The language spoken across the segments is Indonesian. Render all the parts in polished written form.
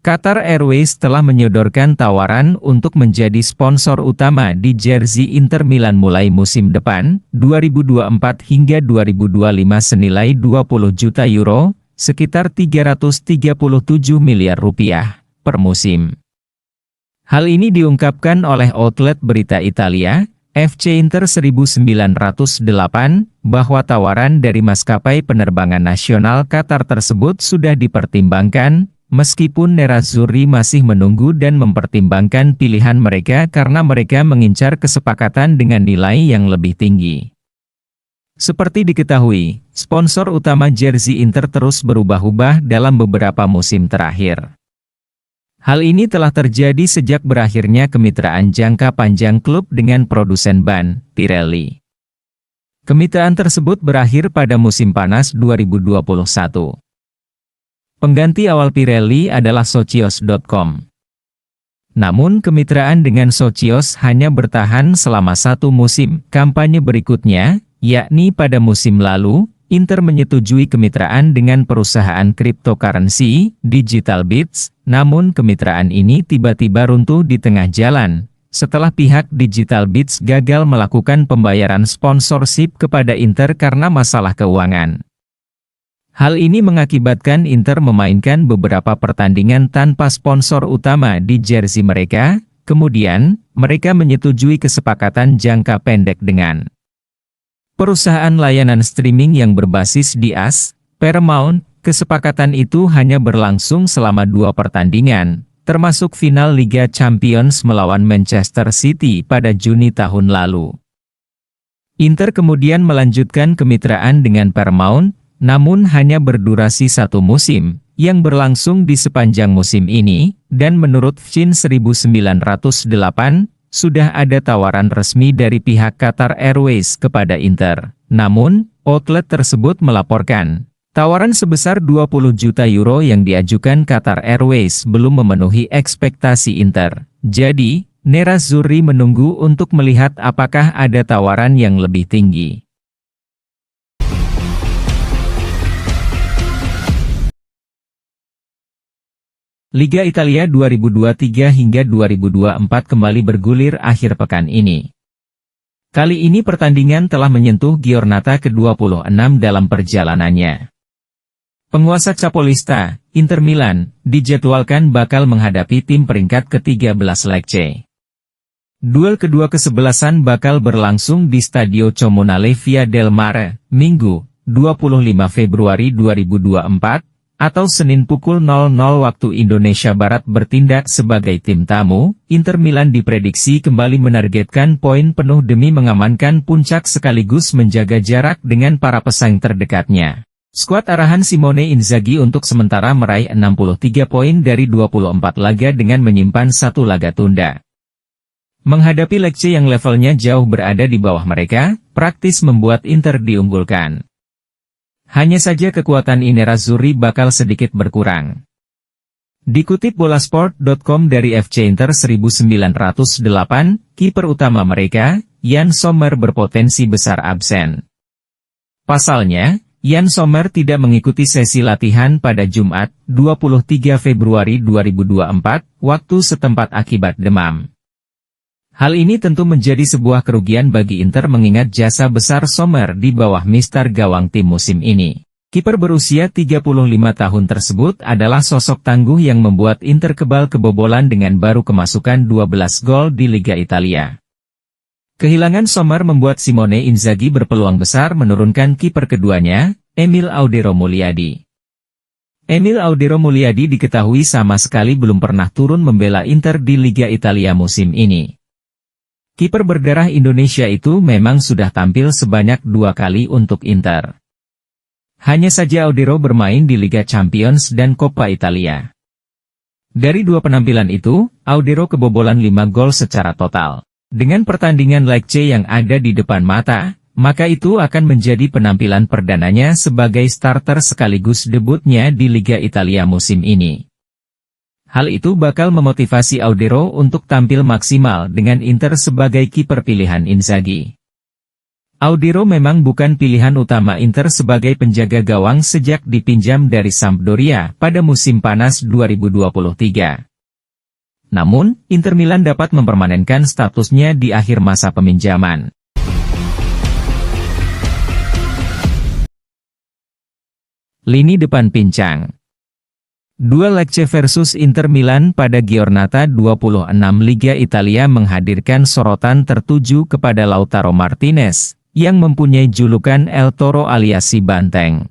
Qatar Airways telah menyodorkan tawaran untuk menjadi sponsor utama di jersey Inter Milan mulai musim depan, 2024 hingga 2025 senilai 20 juta euro, sekitar 337 miliar rupiah, per musim. Hal ini diungkapkan oleh outlet berita Italia, FC Inter 1908, bahwa tawaran dari maskapai penerbangan nasional Qatar tersebut sudah dipertimbangkan, meskipun Nerazzurri masih menunggu dan mempertimbangkan pilihan mereka karena mereka mengincar kesepakatan dengan nilai yang lebih tinggi. Seperti diketahui, sponsor utama jersey Inter terus berubah-ubah dalam beberapa musim terakhir. Hal ini telah terjadi sejak berakhirnya kemitraan jangka panjang klub dengan produsen ban, Pirelli. Kemitraan tersebut berakhir pada musim panas 2021. Pengganti awal Pirelli adalah Socios.com. Namun kemitraan dengan Socios hanya bertahan selama satu musim kampanye berikutnya, yakni pada musim lalu, Inter menyetujui kemitraan dengan perusahaan cryptocurrency, DigitalBits, namun kemitraan ini tiba-tiba runtuh di tengah jalan, setelah pihak DigitalBits gagal melakukan pembayaran sponsorship kepada Inter karena masalah keuangan. Hal ini mengakibatkan Inter memainkan beberapa pertandingan tanpa sponsor utama di jersey mereka, kemudian, mereka menyetujui kesepakatan jangka pendek dengan perusahaan layanan streaming yang berbasis di AS, Paramount. Kesepakatan itu hanya berlangsung selama 2 pertandingan, termasuk final Liga Champions melawan Manchester City pada Juni tahun lalu. Inter kemudian melanjutkan kemitraan dengan Paramount, namun hanya berdurasi 1 musim, yang berlangsung di sepanjang musim ini, dan menurut FCIN 1908, sudah ada tawaran resmi dari pihak Qatar Airways kepada Inter. Namun, outlet tersebut melaporkan, tawaran sebesar 20 juta euro yang diajukan Qatar Airways belum memenuhi ekspektasi Inter. Jadi, Nerazzurri menunggu untuk melihat apakah ada tawaran yang lebih tinggi. Liga Italia 2023 hingga 2024 kembali bergulir akhir pekan ini. Kali ini pertandingan telah menyentuh giornata ke-26 dalam perjalanannya. Penguasa Capolista, Inter Milan, dijadwalkan bakal menghadapi tim peringkat ke-13 Lecce. Duel kedua ke-11 bakal berlangsung di Stadio Comunale Via del Mare, Minggu, 25 Februari 2024, atau Senin pukul 00 waktu Indonesia Barat. Bertindak sebagai tim tamu, Inter Milan diprediksi kembali menargetkan poin penuh demi mengamankan puncak sekaligus menjaga jarak dengan para pesaing terdekatnya. Skuad arahan Simone Inzaghi untuk sementara meraih 63 poin dari 24 laga dengan menyimpan 1 laga tunda. Menghadapi Lecce yang levelnya jauh berada di bawah mereka, praktis membuat Inter diunggulkan. Hanya saja kekuatan Nerazzurri bakal sedikit berkurang. Dikutip Bolasport.com dari FC Inter 1908, kiper utama mereka, Yann Sommer berpotensi besar absen. Pasalnya, Yann Sommer tidak mengikuti sesi latihan pada Jumat, 23 Februari 2024, waktu setempat akibat demam. Hal ini tentu menjadi sebuah kerugian bagi Inter mengingat jasa besar Sommer di bawah mister gawang tim musim ini. Kiper berusia 35 tahun tersebut adalah sosok tangguh yang membuat Inter kebal kebobolan dengan baru kemasukan 12 gol di Liga Italia. Kehilangan Sommer membuat Simone Inzaghi berpeluang besar menurunkan kiper keduanya, Emil Audero Mulyadi. Emil Audero Mulyadi diketahui sama sekali belum pernah turun membela Inter di Liga Italia musim ini. Kiper berdarah Indonesia itu memang sudah tampil sebanyak 2 kali untuk Inter. Hanya saja Audero bermain di Liga Champions dan Coppa Italia. Dari 2 penampilan itu, Audero kebobolan 5 gol secara total. Dengan pertandingan Lecce yang ada di depan mata, maka itu akan menjadi penampilan perdananya sebagai starter sekaligus debutnya di Liga Italia musim ini. Hal itu bakal memotivasi Audero untuk tampil maksimal dengan Inter sebagai kiper pilihan Inzaghi. Audero memang bukan pilihan utama Inter sebagai penjaga gawang sejak dipinjam dari Sampdoria pada musim panas 2023. Namun, Inter Milan dapat mempermanenkan statusnya di akhir masa peminjaman. Lini depan pincang. Duel Lecce versus Inter Milan pada Giornata 26 Liga Italia menghadirkan sorotan tertuju kepada Lautaro Martinez, yang mempunyai julukan El Toro alias si Banteng.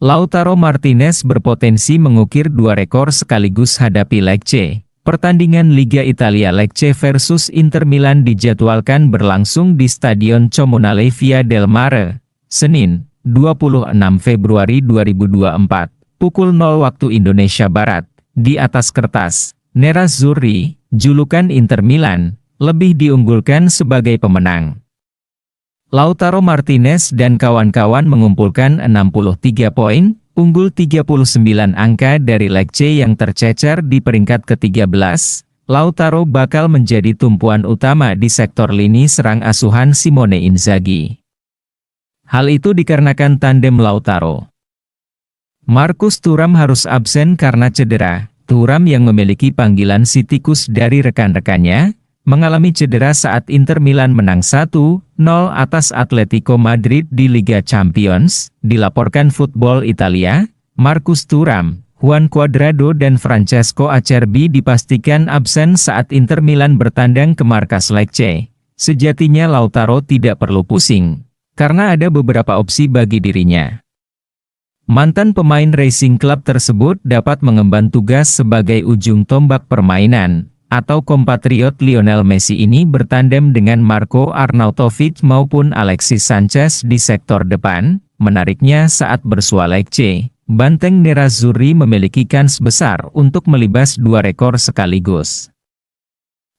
Lautaro Martinez berpotensi mengukir dua rekor sekaligus hadapi Lecce. Pertandingan Liga Italia Lecce versus Inter Milan dijadwalkan berlangsung di Stadion Comunale Via del Mare, Senin, 26 Februari 2024, pukul 0 waktu Indonesia Barat. Di atas kertas, Nerazzurri, julukan Inter Milan, lebih diunggulkan sebagai pemenang. Lautaro Martinez dan kawan-kawan mengumpulkan 63 poin, unggul 39 angka dari Lecce yang tercecer di peringkat ke-13. Lautaro bakal menjadi tumpuan utama di sektor lini serang asuhan Simone Inzaghi. Hal itu dikarenakan tandem Lautaro. Marcus Thuram harus absen karena cedera. Thuram yang memiliki panggilan si tikus dari rekan-rekannya, mengalami cedera saat Inter Milan menang 1-0 atas Atletico Madrid di Liga Champions. Dilaporkan Football Italia, Marcus Thuram, Juan Cuadrado dan Francesco Acerbi dipastikan absen saat Inter Milan bertandang ke markas Lecce. Sejatinya Lautaro tidak perlu pusing, karena ada beberapa opsi bagi dirinya. Mantan pemain Racing Club tersebut dapat mengemban tugas sebagai ujung tombak permainan, atau kompatriot Lionel Messi ini bertandem dengan Marco Arnautovic maupun Alexis Sanchez di sektor depan. Menariknya saat bersua Lecce, Banteng Nerazzurri memiliki kans besar untuk melibas dua rekor sekaligus.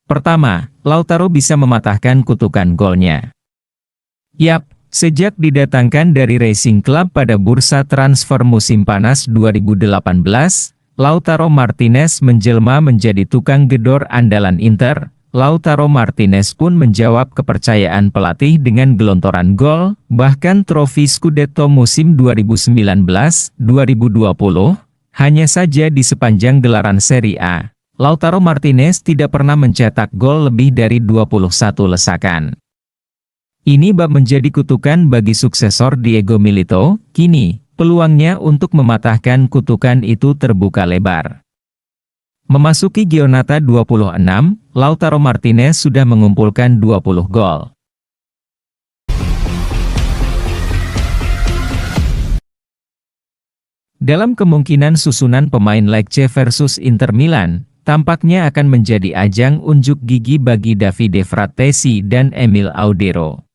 Pertama, Lautaro bisa mematahkan kutukan golnya. Yap, sejak didatangkan dari Racing Club pada bursa transfer musim panas 2018, Lautaro Martinez menjelma menjadi tukang gedor andalan Inter. Lautaro Martinez pun menjawab kepercayaan pelatih dengan gelontoran gol, bahkan trofi Scudetto musim 2019-2020. Hanya saja di sepanjang gelaran Serie A, Lautaro Martinez tidak pernah mencetak gol lebih dari 21 lesakan. Ini bab menjadi kutukan bagi suksesor Diego Milito. Kini, peluangnya untuk mematahkan kutukan itu terbuka lebar. Memasuki Giornata 26, Lautaro Martinez sudah mengumpulkan 20 gol. Dalam kemungkinan susunan pemain Lecce versus Inter Milan, tampaknya akan menjadi ajang unjuk gigi bagi Davide Frattesi dan Emil Audero.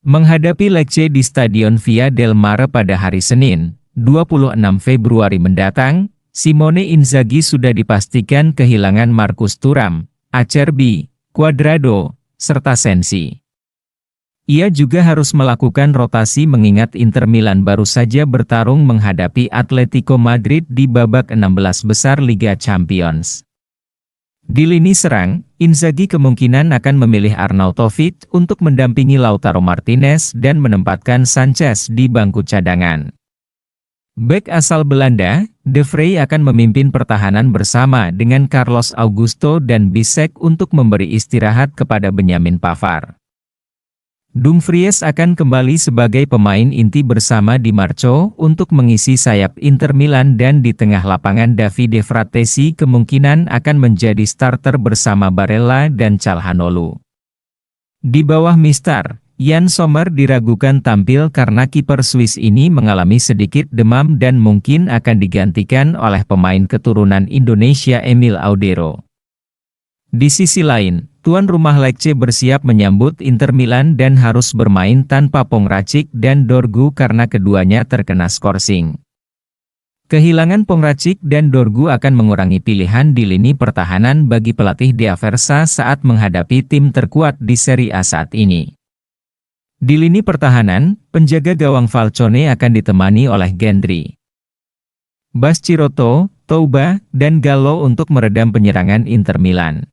Menghadapi Lecce di Stadion Via del Mare pada hari Senin, 26 Februari mendatang, Simone Inzaghi sudah dipastikan kehilangan Marcus Thuram, Acerbi, Cuadrado, serta Sensi. Ia juga harus melakukan rotasi mengingat Inter Milan baru saja bertarung menghadapi Atletico Madrid di babak 16 besar Liga Champions. Di lini serang, Inzaghi kemungkinan akan memilih Arnautovic untuk mendampingi Lautaro Martinez dan menempatkan Sanchez di bangku cadangan. Bek asal Belanda, De Vrij akan memimpin pertahanan bersama dengan Carlos Augusto dan Bisek untuk memberi istirahat kepada Benjamin Pavard. Dumfries akan kembali sebagai pemain inti bersama Di Marco untuk mengisi sayap Inter Milan dan di tengah lapangan Davide Frattesi kemungkinan akan menjadi starter bersama Barella dan Calhanoglu. Di bawah Mister Jan Sommer diragukan tampil karena kiper Swiss ini mengalami sedikit demam dan mungkin akan digantikan oleh pemain keturunan Indonesia Emil Audero. Di sisi lain, tuan rumah Lecce bersiap menyambut Inter Milan dan harus bermain tanpa Pongracic dan Dorgu karena keduanya terkena skorsing. Kehilangan Pongracic dan Dorgu akan mengurangi pilihan di lini pertahanan bagi pelatih D'Aversa saat menghadapi tim terkuat di Serie A saat ini. Di lini pertahanan, penjaga gawang Falcone akan ditemani oleh Gendry, Baschirotto, Touba, dan Gallo untuk meredam penyerangan Inter Milan.